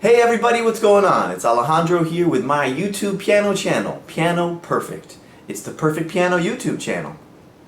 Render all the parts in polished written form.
Hey everybody, what's going on? It's Alejandro here with my YouTube piano channel, Piano Perfect. It's the Perfect Piano YouTube channel.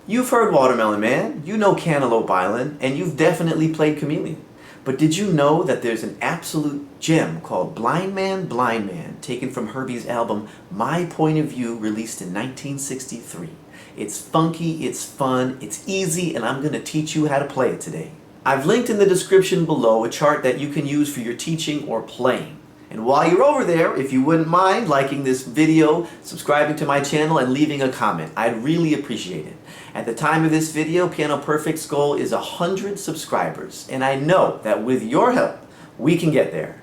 You've heard Watermelon Man, you know Cantaloupe Island, and you've definitely played Chameleon. But did you know that there's an absolute gem called Blind Man, taken from Herbie's album My Point of View, released in 1963. It's funky, it's fun, it's easy, and I'm going to teach you how to play it today. I've linked in the description below a chart that you can use for your teaching or playing. And while you're over there, if you wouldn't mind liking this video, subscribing to my channel, and leaving a comment, I'd really appreciate it. At the time of this video, Piano Perfect's goal is 100 subscribers, and I know that with your help, we can get there.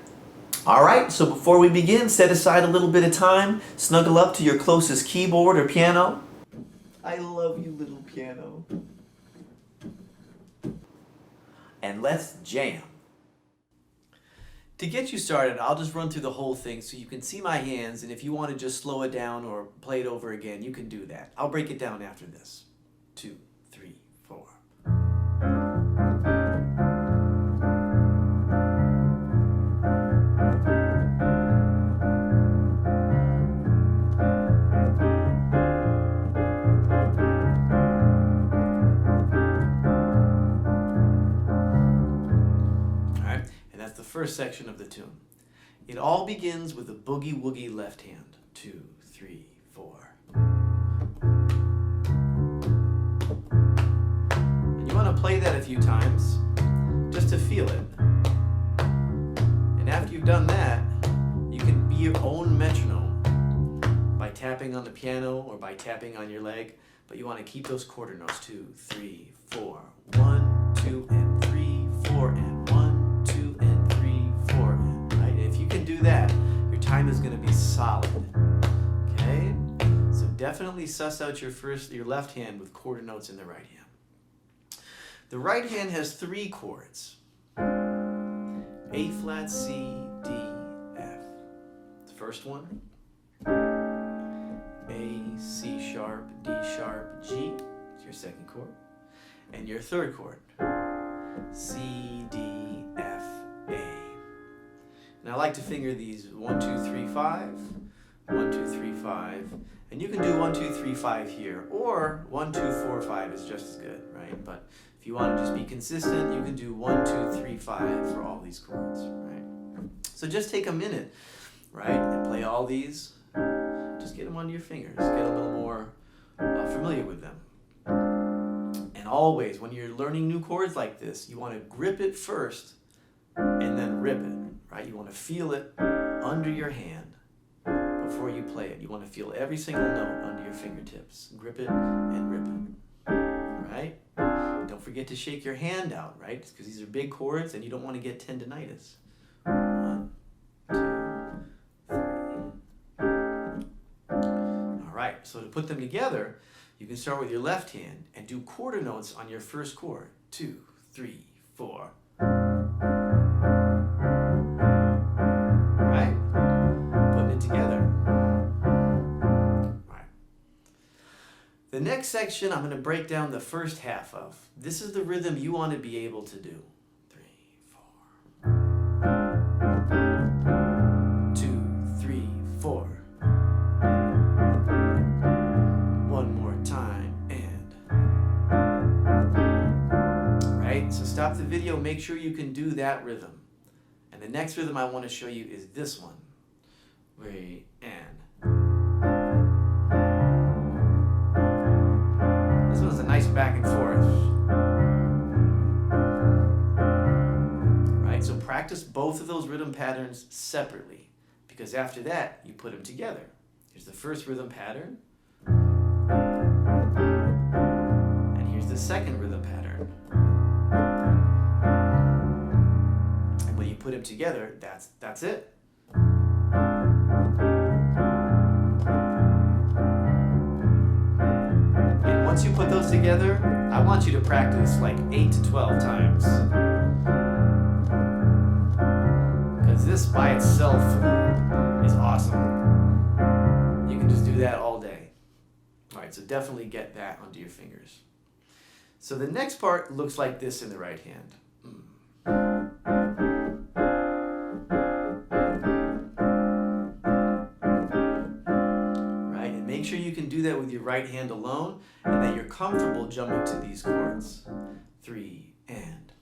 Alright, so before we begin, set aside a little bit of time, snuggle up to your closest keyboard or piano. I love you, little piano. And let's jam. To get you started, I'll just run through the whole thing so you can see my hands, and if you want to just slow it down or play it over again, you can do that. I'll break it down after this. 2, 3, 4. The first section of the tune. It all begins with a boogie woogie left hand. 2, 3, 4. And you want to play that a few times just to feel it. And after you've done that, you can be your own metronome by tapping on the piano or by tapping on your leg, but you want to keep those quarter notes. 2, 3, 4. 1, 2, and 3, 4, and 1. That, your time is going to be solid. Okay? So definitely suss out your left hand with quarter notes in the right hand. The right hand has 3 chords. A flat, C, D, F. The first one. A, C sharp, D sharp, G. It's your second chord. And your third chord. C, D, F, A. And I like to finger these 1, 2, 3, 5, 1, 2, 3, 5, and you can do 1, 2, 3, 5 here, or 1, 2, 4, 5 is just as good, right? But if you want to just be consistent, you can do 1, 2, 3, 5 for all these chords, right? So just take a minute, right, and play all these. Just get them under your fingers, get a little more familiar with them. And always, when you're learning new chords like this, you want to grip it first and then rip it. Right? You want to feel it under your hand before you play it. You want to feel every single note under your fingertips. Grip it and rip it. Right? Don't forget to shake your hand out, right? Because these are big chords and you don't want to get tendinitis. 1, 2, 3. All right, so to put them together, you can start with your left hand and do quarter notes on your first chord. 2, 3, 4. The next section I'm going to break down the first half of. This is the rhythm you want to be able to do. 3, 4. 2, 3, 4. One more time and. Right? So stop the video, make sure you can do that rhythm. And the next rhythm I want to show you is this one. Re and. Nice back and forth. Right? So practice both of those rhythm patterns separately, because after that, you put them together. Here's the first rhythm pattern. And here's the second rhythm pattern. And when you put them together, that's it. Once you put those together, I want you to practice like 8 to 12 times. Because this by itself is awesome. You can just do that all day. All right, so definitely get that under your fingers. So the next part looks like this in the right hand. your right hand alone, and that you're comfortable jumping to these chords. 3 and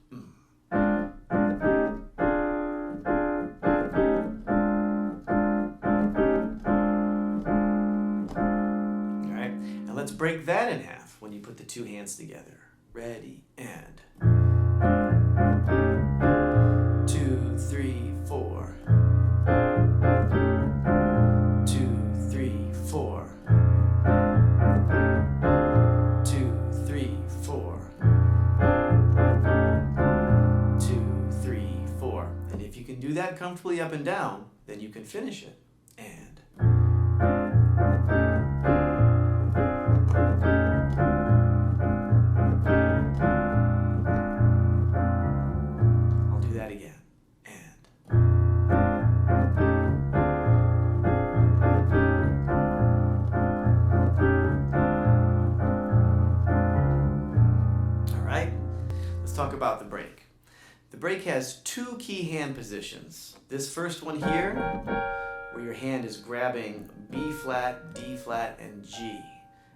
Alright, and let's break that in half when you put the two hands together. Ready, and 2, 3, 4. 2, 3, 4. 2, 3, 4. 2, 3, 4. And if you can do that comfortably up and down, then you can finish it. And I'll do that again. And all right, let's talk about the break. The break has two key hand positions. This first one here, where your hand is grabbing B flat, D flat, and G.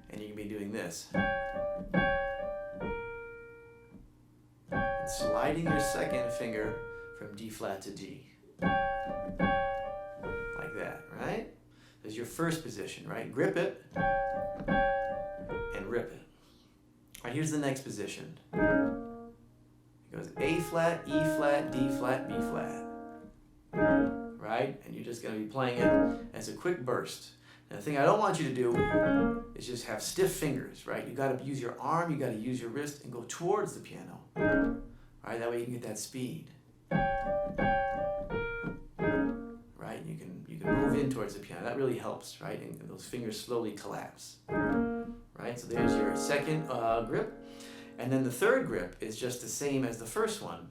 And you can be doing this. And sliding your second finger from D flat to G. Like that, right? There's your first position, right? Grip it and rip it. All right, here's the next position. It goes A flat, E flat, D flat, B flat. Right? And you're just going to be playing it as a quick burst. And the thing I don't want you to do is just have stiff fingers, right? You got to use your arm, you got to use your wrist and go towards the piano. All right, that way you can get that speed. Right? You can move in towards the piano. That really helps, right? And those fingers slowly collapse. Right? So there's your second grip. And then the third grip is just the same as the first one.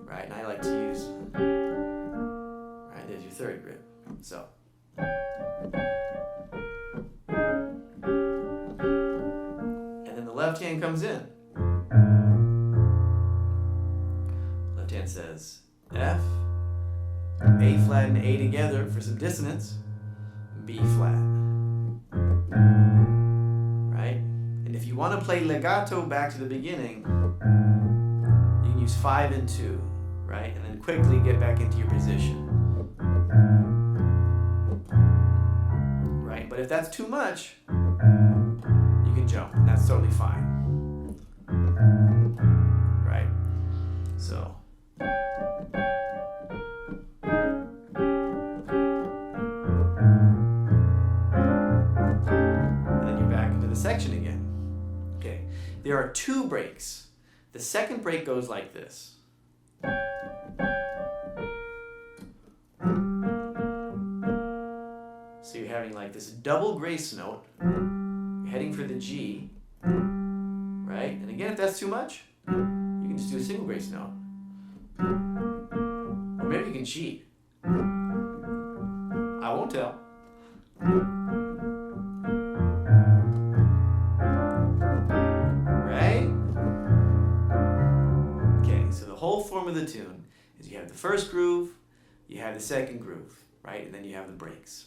Right? And I like to use, right, there's your third grip. So. And then the left hand comes in. Left hand says F, A flat and A together for some dissonance, B flat. Right? And if you want to play legato back to the beginning, you can use 5 and 2, right? And then quickly get back into your position. Right? But if that's too much, you can jump, and that's totally fine. Right? So. Section again. Okay, there are two breaks. The second break goes like this. So you're having like this double grace note. You're heading for the G, right? And again, if that's too much, you can just do a single grace note. Or maybe you can cheat. I won't tell. Of the tune is you have the first groove, you have the second groove, right? And then you have the breaks.